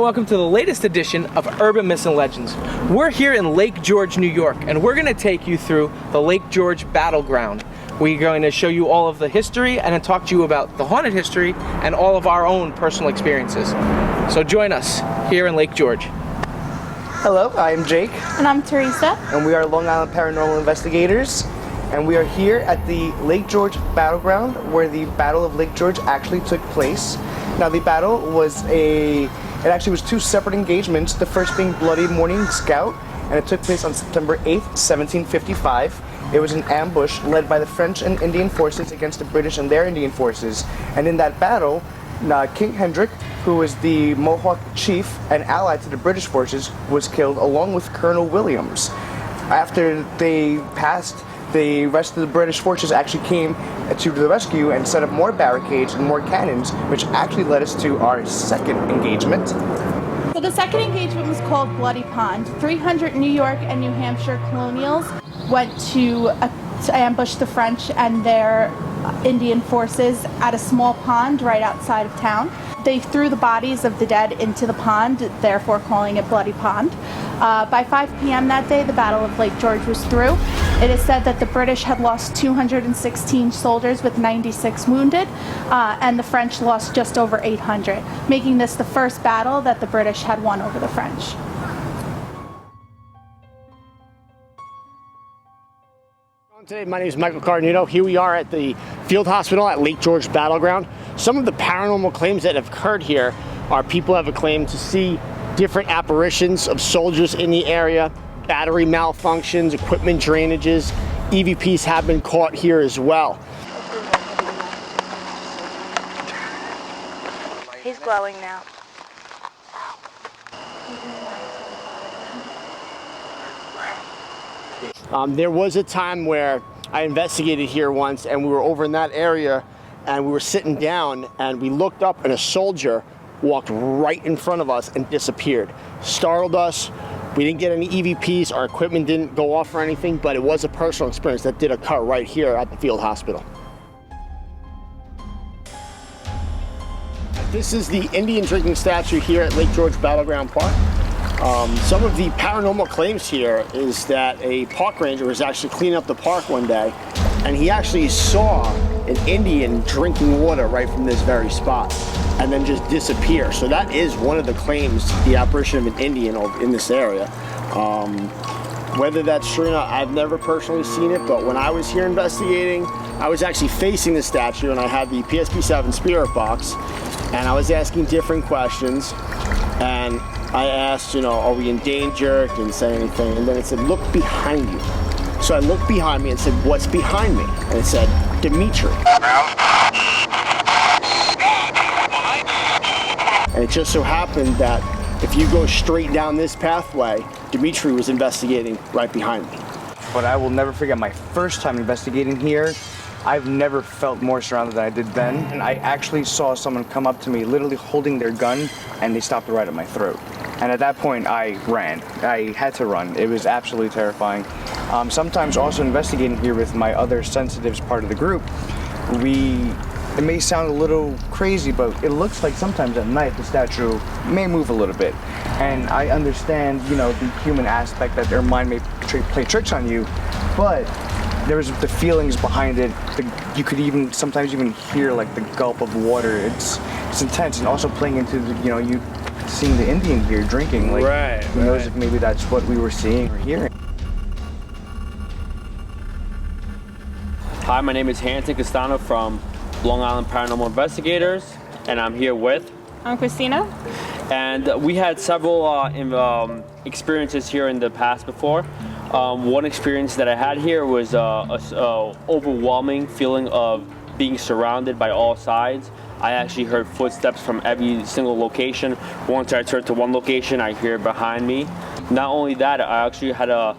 welcome to the latest edition of Urban Myths and Legends. We're here in Lake George, New York, and we're going to take you through the Lake George Battleground. We're going to show you all of the history and then talk to you about the haunted history and all of our own personal experiences. So join us here in Lake George. Hello, I'm Jake. And I'm Teresa. And we are Long Island Paranormal Investigators. And we are here at the Lake George Battleground, where the Battle of Lake George actually took place. Now, the battle was it actually was two separate engagements, the first being Bloody Morning Scout, and it took place on September 8th, 1755. It was an ambush led by the French and Indian forces against the British and their Indian forces. And in that battle, King Hendrik, who was the Mohawk chief and ally to the British forces, was killed along with Colonel Williams. After they passed, the rest of the British forces actually came to the rescue and set up more barricades and more cannons, which actually led us to our second engagement. So the second engagement was called Bloody Pond. 300 New York and New Hampshire colonials went to ambush the French and their Indian forces at a small pond right outside of town. They threw the bodies of the dead into the pond, therefore calling it Bloody Pond. By 5 p.m. that day, the Battle of Lake George was through. It is said that the British had lost 216 soldiers with 96 wounded, and the French lost just over 800, making this the first battle that the British had won over the French. Today, my name is Michael Carnito. Here we are at the field hospital at Lake George Battleground. Some of the paranormal claims that have occurred here are people have claimed to see different apparitions of soldiers in the area, battery malfunctions, equipment drainages. EVPs have been caught here as well. He's glowing now. There was a time where I investigated here once, and we were over in that area and we were sitting down and we looked up and a soldier walked right in front of us and disappeared. Startled us. We didn't get any EVPs, our equipment didn't go off or anything, but it was a personal experience that did occur right here at the field hospital. This is the Indian drinking statue here at Lake George Battleground Park. Some of the paranormal claims here is that a park ranger was actually cleaning up the park one day, and he actually saw an Indian drinking water right from this very spot and then just disappear. So that is one of the claims, the apparition of an Indian in this area. Whether that's true or not, I've never personally seen it, but when I was here investigating, I was actually facing the statue and I had the PSP-7 spirit box, and I was asking different questions, and I asked, are we in danger? Didn't say anything, and then it said, look behind you. So I looked behind me and said, what's behind me? And it said, Dimitri. And it just so happened that if you go straight down this pathway, Dimitri was investigating right behind me. But I will never forget my first time investigating here. I've never felt more surrounded than I did then. And I actually saw someone come up to me literally holding their gun, and they stopped right at my throat. And at that point, I ran. I had to run. It was absolutely terrifying. Sometimes also investigating here with my other sensitives part of the group, it may sound a little crazy, but it looks like sometimes at night the statue may move a little bit. And I understand, the human aspect that their mind may play tricks on you, but there's the feelings behind it. You could sometimes even hear like the gulp of water. It's intense, and also playing into you seeing the Indian here drinking. Like, right, who knows if maybe that's what we were seeing or hearing. Hi, my name is Hanson Castano from Long Island Paranormal Investigators, and I'm here with... I'm Christina. And we had several experiences here in the past before. One experience that I had here was a overwhelming feeling of being surrounded by all sides. I actually heard footsteps from every single location. Once I turned to one location, I hear it behind me. Not only that, I actually had a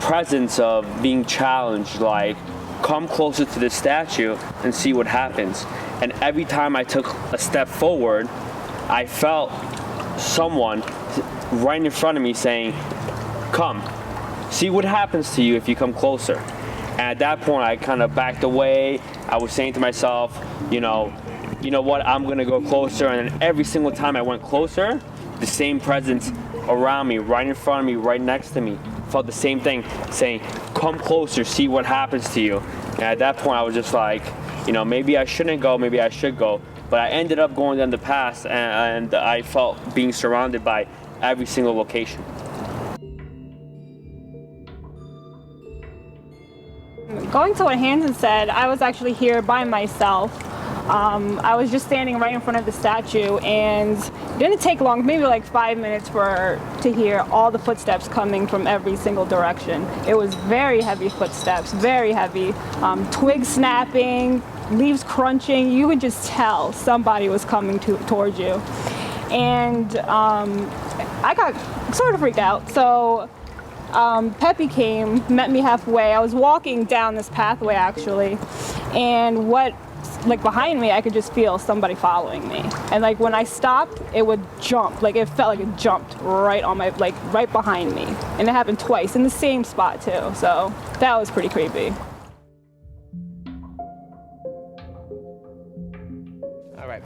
presence of being challenged, like, come closer to the statue and see what happens. And every time I took a step forward, I felt someone right in front of me saying, come, see what happens to you if you come closer. And at that point, I kind of backed away. I was saying to myself, you know what, I'm gonna go closer. And then every single time I went closer, the same presence around me, right in front of me, right next to me. Felt the same thing, saying, come closer, see what happens to you. And at that point, I was just like, you know, maybe I shouldn't go, maybe I should go. But I ended up going down the pass, and I felt being surrounded by every single location. Going to what Hanson said, I was actually here by myself. I was just standing right in front of the statue, and it didn't take long, maybe like 5 minutes to hear all the footsteps coming from every single direction. It was very heavy footsteps, very heavy. Twigs snapping, leaves crunching. You could just tell somebody was coming towards you. And I got sort of freaked out. So Peppy came, met me halfway. I was walking down this pathway actually, and like behind me, I could just feel somebody following me. And like when I stopped, it would jump. Like it felt like it jumped right on my, like right behind me. And it happened twice in the same spot too. So that was pretty creepy. All right.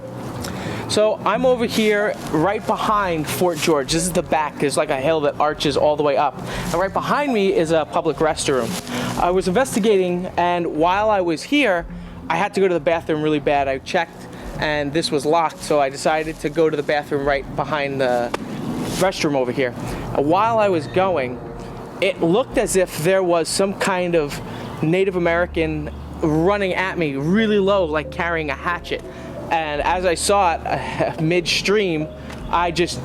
So I'm over here right behind Fort George. This is the back. There's like a hill that arches all the way up. And right behind me is a public restroom. I was investigating, and while I was here, I had to go to the bathroom really bad. I checked and this was locked, so I decided to go to the bathroom right behind the restroom over here. While I was going, it looked as if there was some kind of Native American running at me really low, like carrying a hatchet. And as I saw it midstream, I just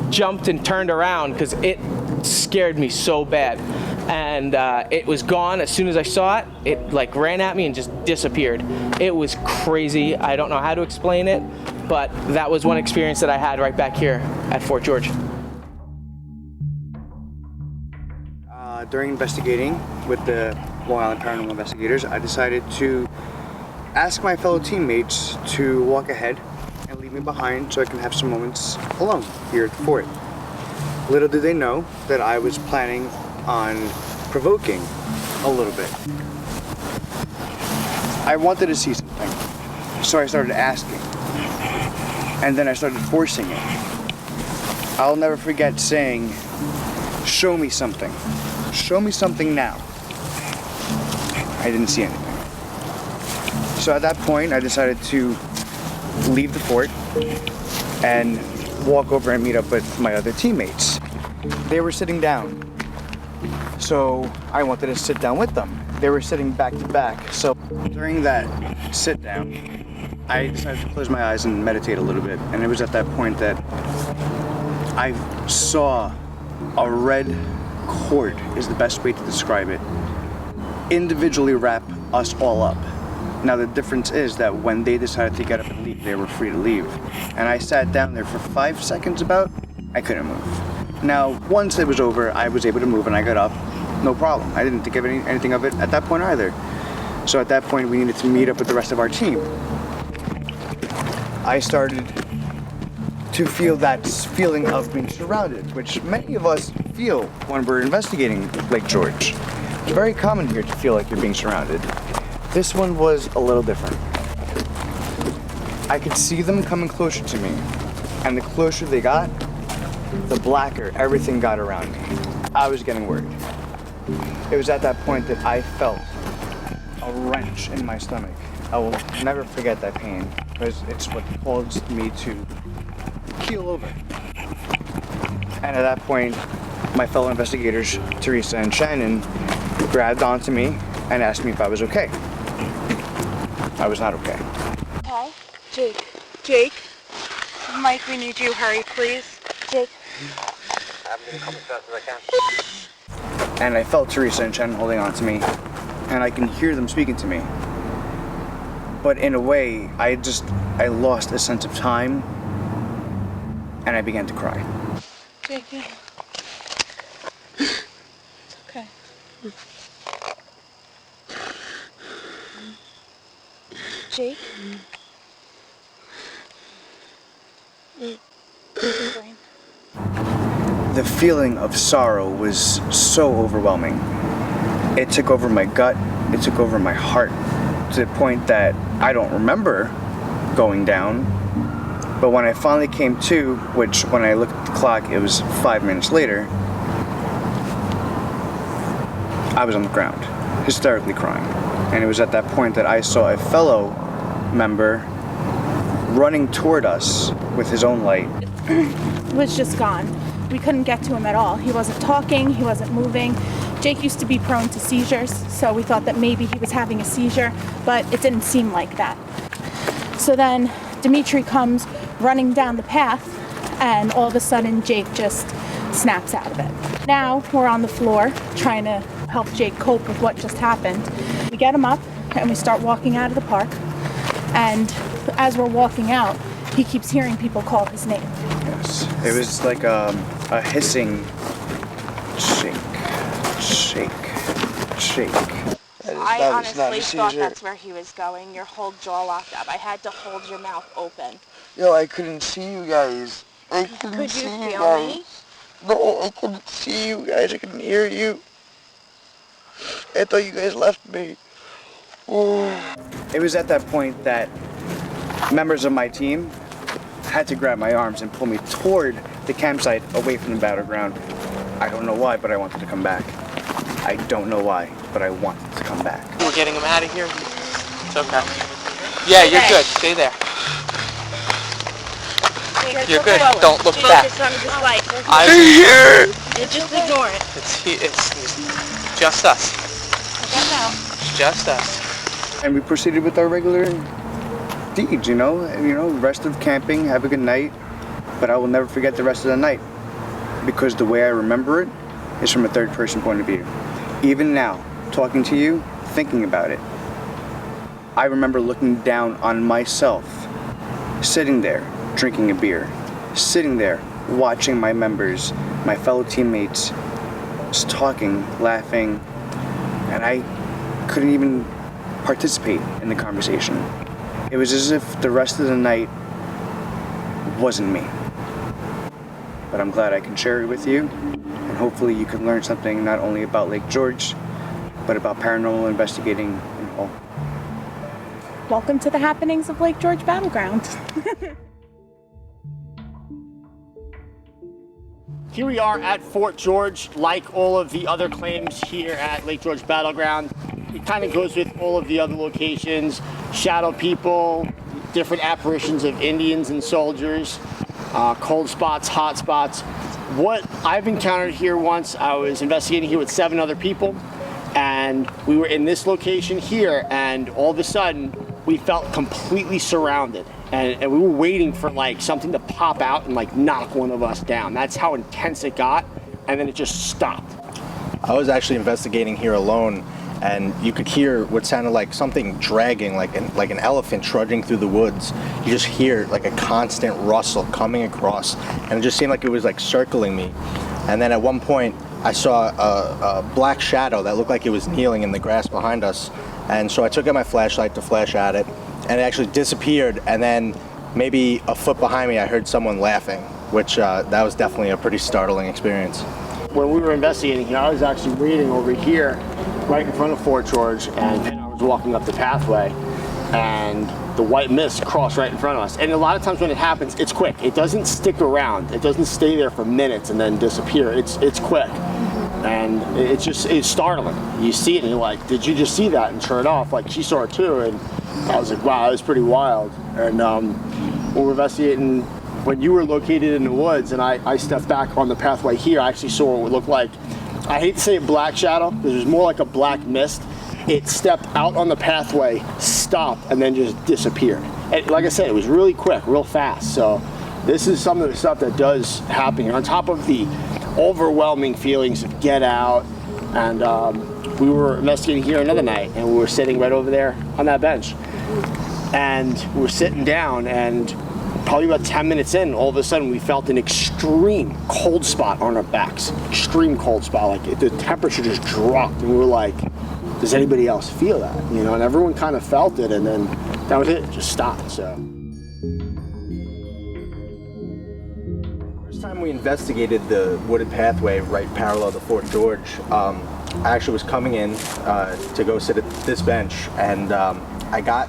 jumped and turned around because it scared me so bad. And it was gone as soon as I saw it. It like ran at me and just disappeared. It was crazy. I don't know how to explain it, but that was one experience that I had right back here at Fort George. During investigating with the Long Island Paranormal Investigators, I decided to ask my fellow teammates to walk ahead and leave me behind so I can have some moments alone here at the fort. Little did they know that I was planning on provoking a little bit. I wanted to see something, so I started asking, and then I started forcing it. I'll never forget saying, show me something now. I didn't see anything. So at that point, I decided to leave the fort and walk over and meet up with my other teammates. They were sitting down, so I wanted to sit down with them. They were sitting back to back, so during that sit down, I decided to close my eyes and meditate a little bit, and it was at that point that I saw a red cord, is the best way to describe it, individually wrap us all up. Now the difference is that when they decided to get up and leave, they were free to leave. And I sat down there for 5 seconds about, I couldn't move. Now, once it was over, I was able to move and I got up, no problem. I didn't think of anything of it at that point either. So at that point, we needed to meet up with the rest of our team. I started to feel that feeling of being surrounded, which many of us feel when we're investigating Lake George. It's very common here to feel like you're being surrounded. This one was a little different. I could see them coming closer to me, and the closer they got, the blacker everything got around me. I was getting worried. It was at that point that I felt a wrench in my stomach. I will never forget that pain, because it's what caused me to keel over. And at that point, my fellow investigators, Teresa and Shannon, grabbed onto me and asked me if I was okay. I was not okay. Okay. Jake, Mike, we need you. Hurry, please. Jake. I'm gonna come as fast as I can. And I felt Teresa and Shannon holding on to me, and I can hear them speaking to me. But in a way, I lost a sense of time, and I began to cry. Jake. It's okay. Jake. The feeling of sorrow was so overwhelming. It took over my gut, it took over my heart, to the point that I don't remember going down, But when I finally came to, which when I looked at the clock, it was 5 minutes later, I was on the ground, hysterically crying. And it was at that point that I saw a fellow member running toward us with his own light. Was just gone. We couldn't get to him at all. He wasn't talking, he wasn't moving. Jake used to be prone to seizures, so we thought that maybe he was having a seizure, but it didn't seem like that. So then Dimitri comes running down the path, and all of a sudden Jake just snaps out of it. Now we're on the floor trying to help Jake cope with what just happened. We get him up and we start walking out of the park, and as we're walking out, he keeps hearing people call his name. Yes, it was like a hissing shake, shake, shake. I honestly thought that's where he was going. Your whole jaw locked up. I had to hold your mouth open. Yo, I couldn't see you guys. I couldn't Could see you you feel guys. me? No, I couldn't see you guys. I couldn't hear you. I thought you guys left me. Oh. It was at that point that members of my team had to grab my arms and pull me toward the campsite away from the battleground. I don't know why, but I wanted to come back. I don't know why, but I wanted to come back. We're getting him out of here. It's okay. Yeah, you're good. Stay there. You're good. Don't look back. I'm here. Just ignore it. It's just us. It's just us. And we proceeded with our regular deeds, you know, rest of camping, have a good night, but I will never forget the rest of the night because the way I remember it is from a third person point of view. Even now, talking to you, thinking about it, I remember looking down on myself, sitting there, drinking a beer, sitting there, watching my members, my fellow teammates, just talking, laughing, and I couldn't even participate in the conversation. It was as if the rest of the night wasn't me. But I'm glad I can share it with you, and hopefully you can learn something not only about Lake George, but about paranormal investigating in all. Welcome to the happenings of Lake George Battleground. Here we are at Fort George. Like all of the other claims here at Lake George Battleground, it kind of goes with all of the other locations. Shadow people, different apparitions of Indians and soldiers, cold spots, hot spots. What I've encountered here once, I was investigating here with 7 other people, and we were in this location here, and all of a sudden we felt completely surrounded. And we were waiting for like something to pop out and like knock one of us down. That's how intense it got, and then it just stopped. I was actually investigating here alone, and you could hear what sounded like something dragging, like an elephant trudging through the woods. You just hear like a constant rustle coming across, and it just seemed like it was like circling me. And then at one point, I saw a black shadow that looked like it was kneeling in the grass behind us. And so I took out my flashlight to flash at it, and it actually disappeared. And then maybe a foot behind me, I heard someone laughing, which that was definitely a pretty startling experience. When we were investigating here, I was actually waiting over here, right in front of Fort George, and then I was walking up the pathway, and the white mist crossed right in front of us. And a lot of times when it happens, it's quick. It doesn't stick around. It doesn't stay there for minutes and then disappear. It's quick. And it's startling. You see it and you're like, did you just see that? And sure enough, like she saw it too. And I was like, wow, that was pretty wild. And when we were investigating, when you were located in the woods and I stepped back on the pathway here, I actually saw what would look like, I hate to say a black shadow, because it was more like a black mist. It stepped out on the pathway, stopped, and then just disappeared. And like I said, it was really quick, real fast. So this is some of the stuff that does happen here. On top of the overwhelming feelings of get out, and we were investigating here another night, and we were sitting right over there on that bench. And we were sitting down, and probably about 10 minutes in, all of a sudden we felt an extreme cold spot on our backs. Extreme cold spot, like the temperature just dropped, and we were like, does anybody else feel that? You know, and everyone kind of felt it, and then that was it, just stopped, so. First time we investigated the wooded pathway right parallel to Fort George, I actually was coming in to go sit at this bench, and I got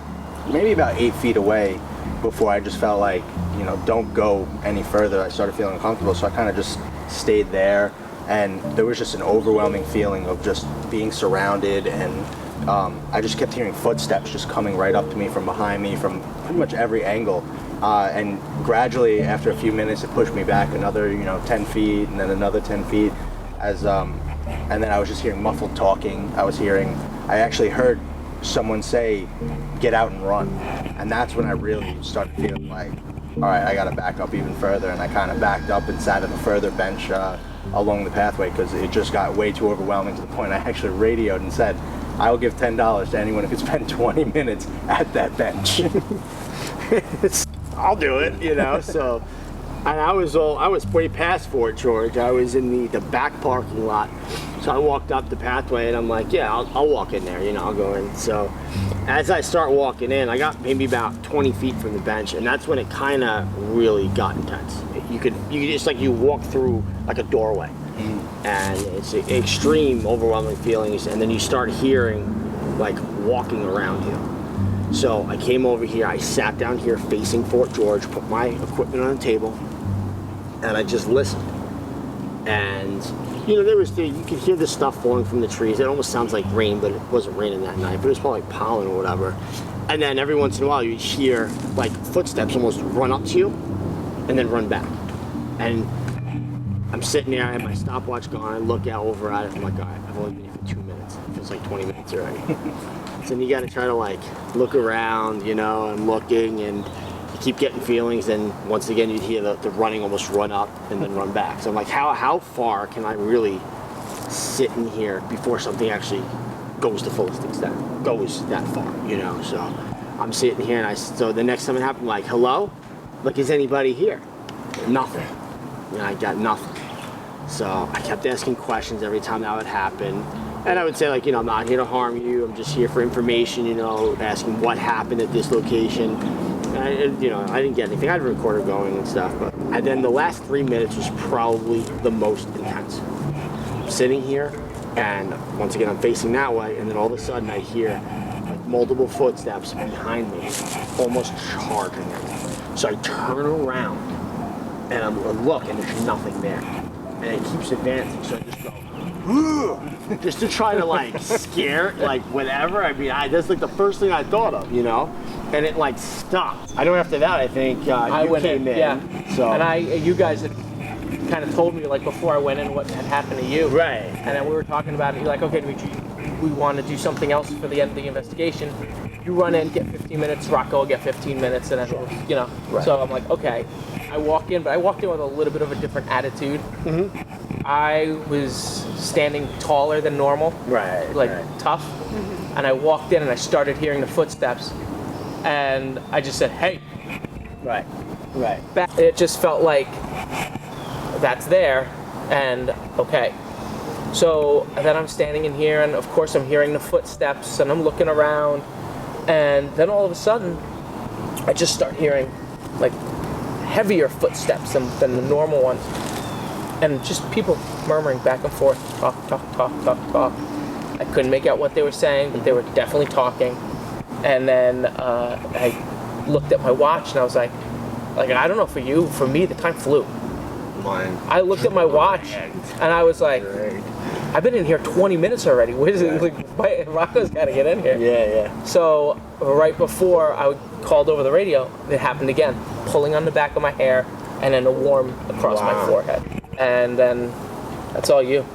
maybe about 8 feet away, before I just felt like, you know, don't go any further. I started feeling uncomfortable, so I kind of just stayed there, and there was just an overwhelming feeling of just being surrounded, and I just kept hearing footsteps just coming right up to me from behind me from pretty much every angle. And gradually, after a few minutes, it pushed me back another, 10 feet, and then another 10 feet. And then I was just hearing muffled talking. I actually heard someone say, "Get out and run." And that's when I really started feeling like, all right, I gotta back up even further. And I kind of backed up and sat at a further bench along the pathway, because it just got way too overwhelming, to the point I actually radioed and said, "I will give $10 to anyone who could spend 20 minutes at that bench." I'll do it, so. And I was way past Fort George. I was in the back parking lot. So I walked up the pathway, and I'm like, yeah, I'll walk in there, I'll go in. So as I start walking in, I got maybe about 20 feet from the bench, and that's when it kind of really got intense. It's like you walk through like a doorway, and it's extreme, overwhelming feelings, and then you start hearing like walking around you. So I came over here, I sat down here facing Fort George, put my equipment on the table, and I just listened. And you could hear the stuff falling from the trees. It almost sounds like rain, but it wasn't raining that night, but it was probably pollen or whatever. And then every once in a while you'd hear like footsteps almost run up to you and then run back. And I'm sitting there, I have my stopwatch gone, I look out over at it, I'm like, all right, I've only been here for 2 minutes. It feels like 20 minutes already. So then you gotta try to like look around, I'm looking, and you keep getting feelings, and once again you'd hear the running almost run up and then run back. So I'm like, how far can I really sit in here before something actually goes the fullest extent, goes that far, So I'm sitting here, and so the next time it happened, I'm like, hello? Like, is anybody here? Nothing. I got nothing. So I kept asking questions every time that would happen. And I would say, like, I'm not here to harm you. I'm just here for information, asking what happened at this location. And I didn't get anything. I had a recorder going and stuff. And then the last 3 minutes was probably the most intense. I'm sitting here, and once again, I'm facing that way. And then all of a sudden, I hear like multiple footsteps behind me, almost charging me. So I turn around, and I look, and there's nothing there. And it keeps advancing, so I just go, just to try to like scare, like whatever. I mean, that's like the first thing I thought of, and it like stopped. I know after that, I think I you went came in. Yeah. So. And you guys had kind of told me like before I went in what had happened to you. Right. And then we were talking about it. You're like, okay, Dimitri, we want to do something else for the end of the investigation. You run in, get 15 minutes. Rocco will get 15 minutes, and then Right. So I'm like, okay. I walk in, but I walked in with a little bit of a different attitude. Mm-hmm. I was standing taller than normal, tough, and I walked in and I started hearing the footsteps, and I just said, "Hey." Right. It just felt like that's there, and okay. So then I'm standing in here, and of course I'm hearing the footsteps, and I'm looking around, and then all of a sudden, I just start hearing like heavier footsteps than the normal ones, and just people murmuring back and forth, talk. I couldn't make out what they were saying, but they were definitely talking. And then I looked at my watch, and I was like I don't know for you, for me the time flew. Mine. I looked at my watch, and I was like, I've been in here 20 minutes already. What is it? Like, Rocco's got to get in here. Yeah. So right before I called over the radio, it happened again, pulling on the back of my hair, and then a warm across my forehead. And then that's all you.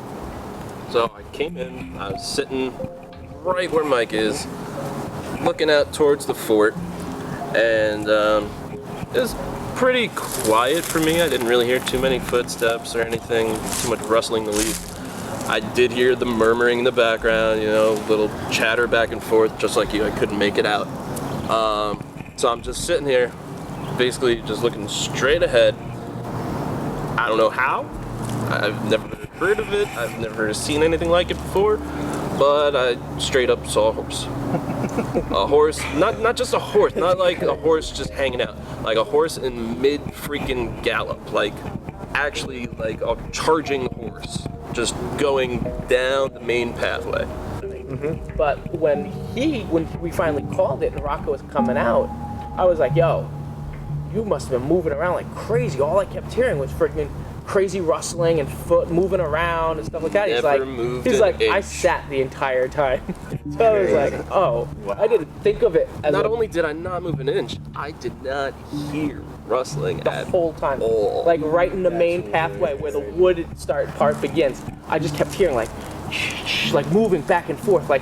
So I came in, I was sitting right where Mike is, looking out towards the fort, and it was pretty quiet for me. I didn't really hear too many footsteps or anything, too much rustling the leaves. I did hear the murmuring in the background, little chatter back and forth, just like you. I couldn't make it out. So I'm just sitting here, basically just looking straight ahead. I don't know how. I've never heard of it. I've never seen anything like it before. But I straight up saw a horse. A horse, not just a horse, not like a horse just hanging out. Like a horse in mid freaking gallop. Like actually like a charging horse. Just going down the main pathway. Mm-hmm. But when we finally called it and Rocco was coming out, I was like, yo, you must have been moving around like crazy. All I kept hearing was freaking crazy rustling and foot moving around and stuff like that. Never moved he's an like, I inch. sat the entire time. So I was like, oh, I didn't think of it as Not only did I not move an inch, I did not hear rustling the at whole time. all. Like right in the main pathway where the wood part begins. I just kept hearing like moving back and forth, like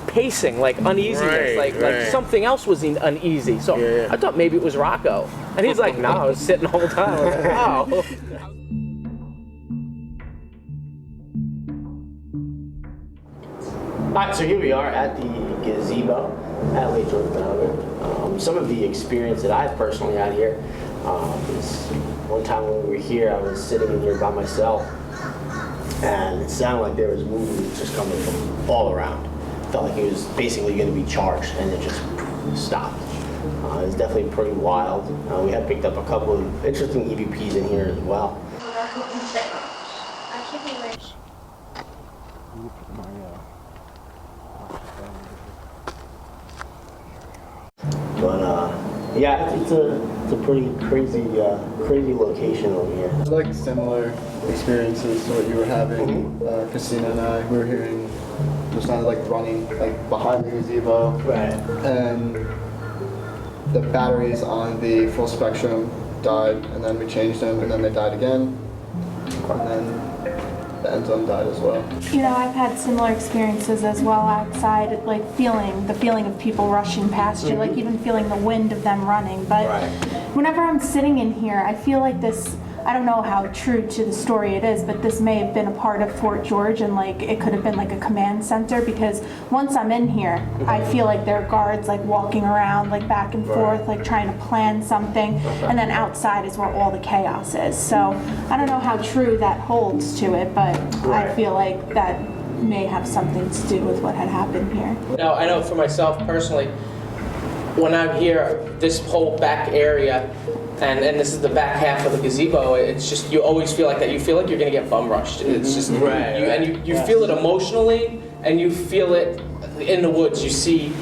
pacing, like uneasiness, like something else was uneasy. So I thought maybe it was Rocco. And he's like, no, I was sitting the whole time. I was like, wow. Alright, so here we are at the gazebo at Lake George Battleground. Some of the experience that I've personally had here is one time when we were here, I was sitting in here by myself, and it sounded like there was movement just coming from all around. Felt like it was basically going to be charged, and it just stopped. It was definitely pretty wild. We had picked up a couple of interesting EVPs in here as well. But yeah, it's a pretty crazy location over here. It's like similar experiences to what you were having. Christina and I, we were hearing just sounded like running like behind the gazebo. Right. And the batteries on the full spectrum died, and then we changed them, and then they died again, and then the end zone died as well. You know, I've had similar experiences as well outside, like the feeling of people rushing past you, like even feeling the wind of them running. But whenever I'm sitting in here, I feel like this, I don't know how true to the story it is, but this may have been a part of Fort George, and like it could have been like a command center, because once I'm in here, I feel like there are guards like walking around like back and forth, like trying to plan something, and then outside is where all the chaos is. So I don't know how true that holds to it, but I feel like that may have something to do with what had happened here. No, I know for myself personally, when I'm here, this whole back area, and this is the back half of the gazebo, it's just, you always feel like that. You feel like you're gonna get bum rushed. It's just, you feel it emotionally, and you feel it in the woods. You see,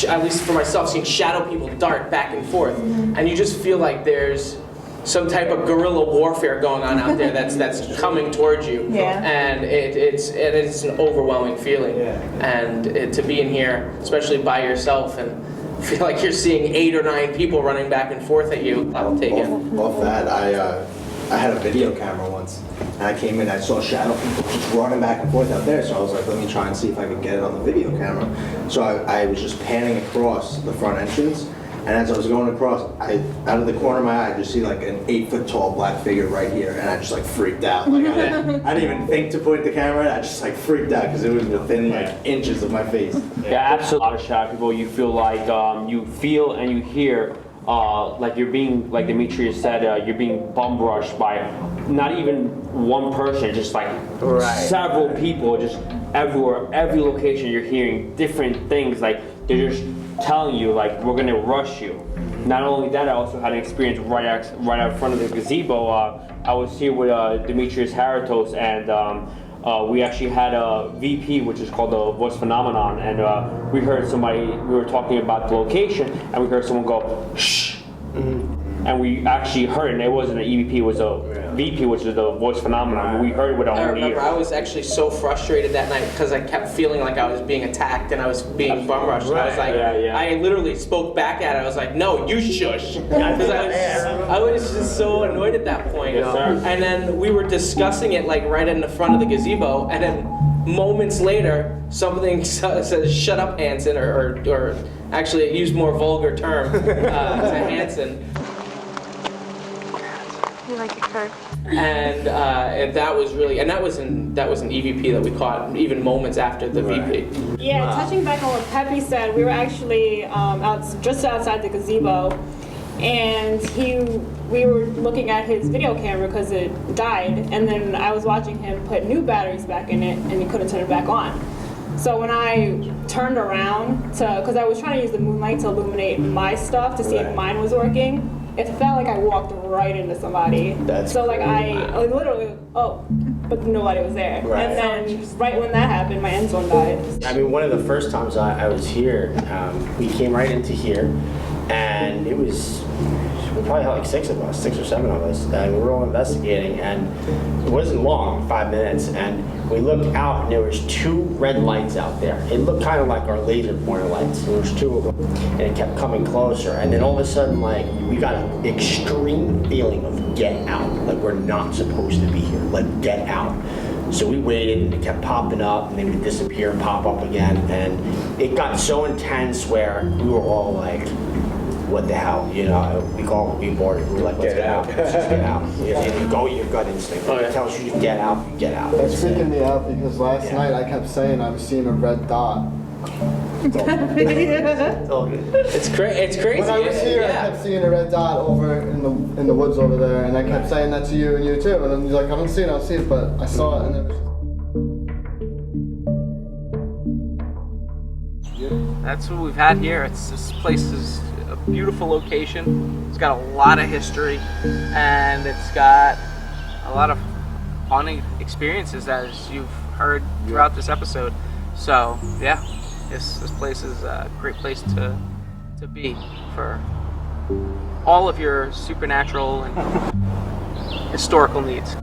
at least for myself, seeing shadow people dart back and forth, and you just feel like there's some type of guerrilla warfare going on out there that's coming towards you. Yeah. And it's an overwhelming feeling. And to be in here, especially by yourself, and feel like you're seeing 8 or 9 people running back and forth at you, that'll take it. Off that, I had a video camera once, and I came in, I saw shadow people just running back and forth out there, so I was like, let me try and see if I could get it on the video camera. So I was just panning across the front entrance, and as I was going across, out of the corner of my eye, I just see like an 8-foot tall black figure right here, and I just like freaked out. Like I didn't even think to point the camera at, I just like freaked out because it was within like inches of my face. Yeah, absolutely. A lot of shadow people, you feel like you feel and you hear like you're being, like Demetrius said, you're being bum rushed by not even one person, just like several people, just everywhere, every location. You're hearing different things, like they're just telling you like, we're gonna rush you. Not only that, I also had an experience right out front of the gazebo. I was here with Demetrius Haratos, and we actually had a VP, which is called the Voice Phenomenon, and we heard somebody, we were talking about the location, and we heard someone go, shh. And we actually heard it, and it wasn't an EVP, it was a VP, which is the Voice Phenomenon. We heard it with our own ears. I was actually so frustrated that night because I kept feeling like I was being attacked and I was being bum rushed. I was like, I literally spoke back at it. I was like, no, you shush. Because I was just so annoyed at that point. And then we were discussing it like right in the front of the gazebo, and then moments later, something says, shut up, Hanson, or actually it used more vulgar term to Hanson. You like it, Kurt? And that was really, and that was an EVP that we caught even moments after the VP. Yeah, touching back on what Pepe said, we were actually just outside the gazebo, and we were looking at his video camera because it died, and then I was watching him put new batteries back in it, and he couldn't turn it back on. So when I turned around because I was trying to use the moonlight to illuminate my stuff to see if mine was working, it felt like I walked right into somebody. So like I literally, but nobody was there. And then right when that happened, my end zone died. I mean, one of the first times I was here, we came right into here, and it was we probably had like 6 of us, 6 or 7 of us, and we were all investigating, and it wasn't long, 5 minutes, and we looked out and there was 2 red lights out there. It looked kind of like our laser pointer lights. There was 2 of them, and it kept coming closer, and then all of a sudden, like, we got an extreme feeling of get out, like we're not supposed to be here, like get out. So we waited and it kept popping up and they would disappear and pop up again, and it got so intense where we were all like, what the hell, you know, we boarded, we were like, let's get out, let's just get out. You go with your gut instinct. If it tells you to get out, you get out. That's freaking me out because last night I kept saying I was seeing a red dot. It's crazy. When I was here, I kept seeing a red dot over in the woods over there, and I kept saying that to you and you too. And then you're like, I don't see it, but I saw it, and it was. That's what we've had here. This place is a beautiful location. It's got a lot of history, and it's got a lot of fun experiences, as you've heard throughout this episode. So yeah, this place is a great place to be for all of your supernatural and historical needs.